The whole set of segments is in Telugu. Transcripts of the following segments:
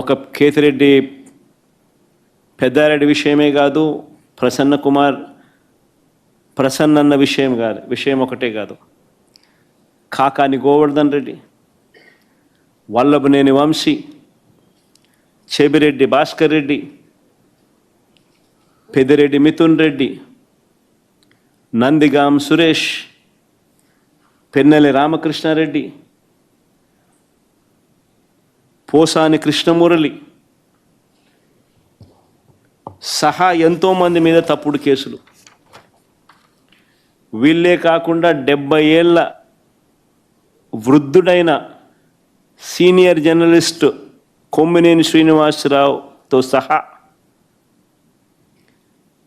ఒక కేతిరెడ్డి పెద్దారెడ్డి విషయమే కాదు, ప్రసన్న విషయం ఒకటే కాదు, కాకాని గోవర్ధన్ రెడ్డి, వల్లభనేని వంశీ, చెబిరెడ్డి భాస్కర్ రెడ్డి, పెద్దిరెడ్డి మిథున్ రెడ్డి, నందిగాం సురేష్, పెన్నెల్లి రామకృష్ణారెడ్డి, పోసాని కృష్ణమురళి సహా ఎంతోమంది మీద తప్పుడు కేసులు. వీళ్ళే కాకుండా 70 ఏళ్ళ వృద్ధుడైన సీనియర్ జర్నలిస్ట్ కొమ్మినేని శ్రీనివాసరావుతో సహా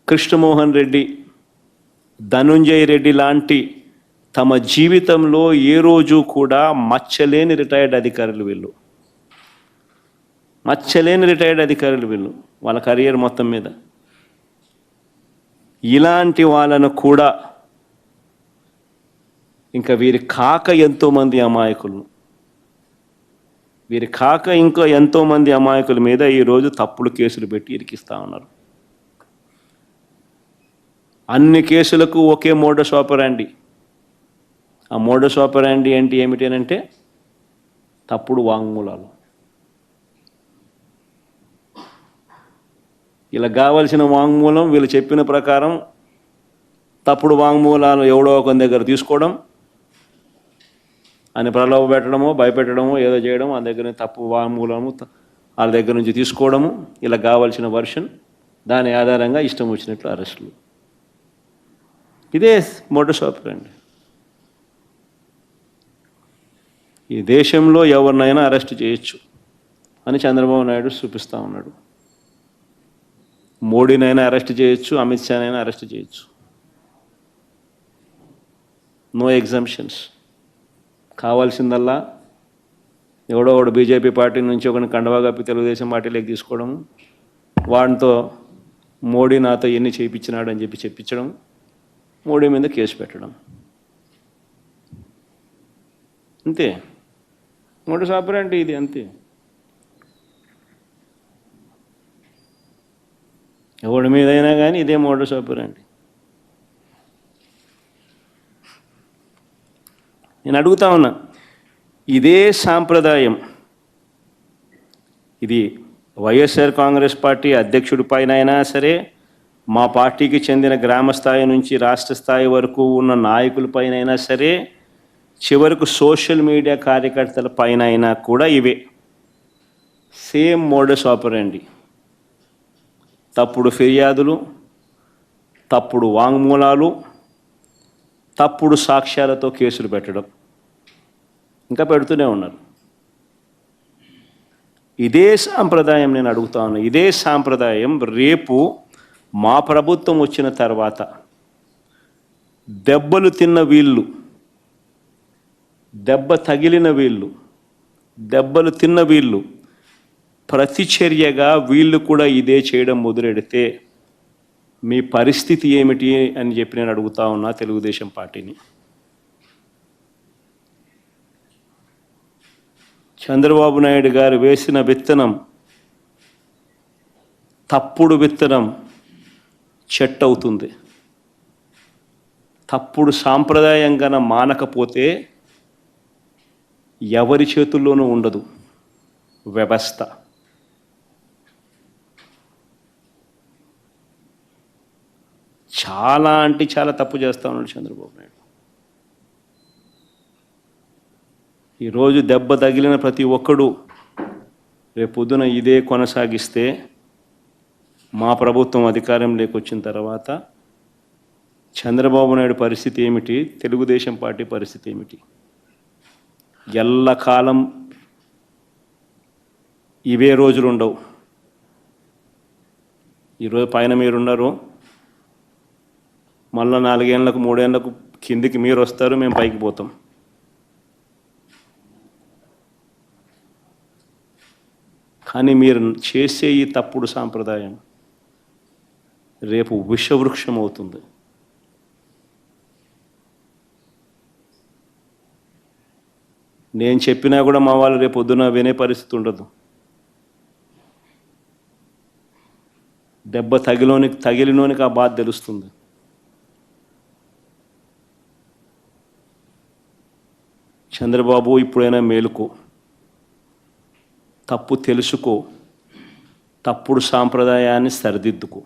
కృష్ణమోహన్ రెడ్డి, ధనుంజయ రెడ్డి లాంటి తమ జీవితంలో ఏ రోజు కూడా మచ్చలేని రిటైర్డ్ అధికారులు వీళ్ళు. వాళ్ళ కెరియర్ మొత్తం మీద. ఇలాంటి వాళ్ళను కూడా ఇంకా వీరి కాక ఎంతోమంది అమాయకుల మీద ఈరోజు తప్పుడు కేసులు పెట్టి ఇరికిస్తూ ఉన్నారు. అన్ని కేసులకు ఒకే మోడస్ ఆపరాండి. ఆ మోడస్ ఆపరాండి అంటే ఏమిటి అంటే తప్పుడు వాంగ్మూలాలు. ఇలా కావలసిన వాంగ్మూలం వీళ్ళు చెప్పిన ప్రకారం తప్పుడు వాంగ్మూలాలు ఎవడో ఒక దగ్గర తీసుకోవడం, అని ప్రలోభ పెట్టడమో భయపెట్టడమో ఏదో చేయడం, ఆ దగ్గర తప్పు వాంగ్మూలము వాళ్ళ దగ్గర నుంచి తీసుకోవడము, ఇలా కావాల్సిన వర్షన్, దాని ఆధారంగా ఇష్టం వచ్చినట్లు అరెస్టులు. ఇదే మోడస్ ఆపరాండి. ఈ దేశంలో ఎవరినైనా అరెస్ట్ చేయొచ్చు అని చంద్రబాబు నాయుడు చూపిస్తూ ఉన్నాడు. మోడీనైనా అరెస్ట్ చేయొచ్చు, అమిత్ షానైనా అరెస్ట్ చేయొచ్చు. No exemptions. కావాల్సిందల్లా ఎవడో ఒకడు బీజేపీ పార్టీ నుంచి ఒకరిని కండవా కప్పి తెలుగుదేశం పార్టీలోకి తీసుకోవడము, వాడితో మోడీ నాతో ఎన్ని చేయించినాడు అని చెప్పించడం, మోడీ మీద కేసు పెట్టడం, అంతే. మోడీ ఆపరాండి ఇది, అంతే. ఎవడి మీదైనా కానీ ఇదే మోడస్ ఆపరాండి. నేను అడుగుతా ఉన్నా, ఇదే సాంప్రదాయం ఇది వైఎస్ఆర్ కాంగ్రెస్ పార్టీ అధ్యక్షుడి పైన అయినా సరే, మా పార్టీకి చెందిన గ్రామ స్థాయి నుంచి రాష్ట్ర స్థాయి వరకు ఉన్న నాయకులపైన అయినా సరే, చివరకు సోషల్ మీడియా కార్యకర్తల పైన అయినా కూడా ఇవే సేమ్ మోడస్ ఆపరాండి. తప్పుడు ఫిర్యాదులు, తప్పుడు వాంగ్మూలాలు, తప్పుడు సాక్ష్యాలతో కేసులు పెట్టడం, ఇంకా పెడుతూనే ఉన్నారు. ఇదే సాంప్రదాయం నేను అడుగుతా ఉన్నా, ఇదే సాంప్రదాయం రేపు మా ప్రభుత్వం వచ్చిన తర్వాత దెబ్బలు తిన్న వీళ్ళు, దెబ్బలు తిన్న వీళ్ళు ప్రతిచర్యగా వీళ్ళు కూడా ఇదే చేయడం మొదలెడితే మీ పరిస్థితి ఏమిటి అని చెప్పి నేను అడుగుతా ఉన్నా తెలుగుదేశం పార్టీని. చంద్రబాబు నాయుడు గారు వేసిన విత్తనం, తప్పుడు విత్తనం చెట్టు అవుతుంది. తప్పుడు సాంప్రదాయం గన మానకపోతే ఎవరి చేతుల్లోనూ ఉండదు వ్యవస్థ. చాలా అంటే చాలా తప్పు చేస్తూ ఉన్నాడు చంద్రబాబు నాయుడు. ఈరోజు దెబ్బ తగిలిన ప్రతి ఒక్కడు రేపు పొద్దున ఇదే కొనసాగిస్తే మా ప్రభుత్వం అధికారంలోకి వచ్చిన తర్వాత చంద్రబాబు నాయుడు పరిస్థితి ఏమిటి, తెలుగుదేశం పార్టీ పరిస్థితి ఏమిటి? ఎల్లకాలం ఇవే రోజులు ఉండవు. ఈరోజు పైన మీరున్నారు, మళ్ళీ 4 ఏళ్ళకు 3 ఏళ్ళకు కిందికి మీరు వస్తారు, మేము పైకి పోతాం. కానీ మీరు చేసే ఈ తప్పుడు సాంప్రదాయం రేపు విషవృక్షం అవుతుంది. నేను చెప్పినా కూడా మా వాళ్ళు రేపు పొద్దున వినే పరిస్థితి ఉండదు. దెబ్బ తగిలినోనికి ఆ బాధ తెలుస్తుంది. చంద్రబాబు, ఇప్పుడైనా మేలుకో, తప్పు తెలుసుకో, తప్పుడు సాంప్రదాయాన్ని సరిదిద్దుకో.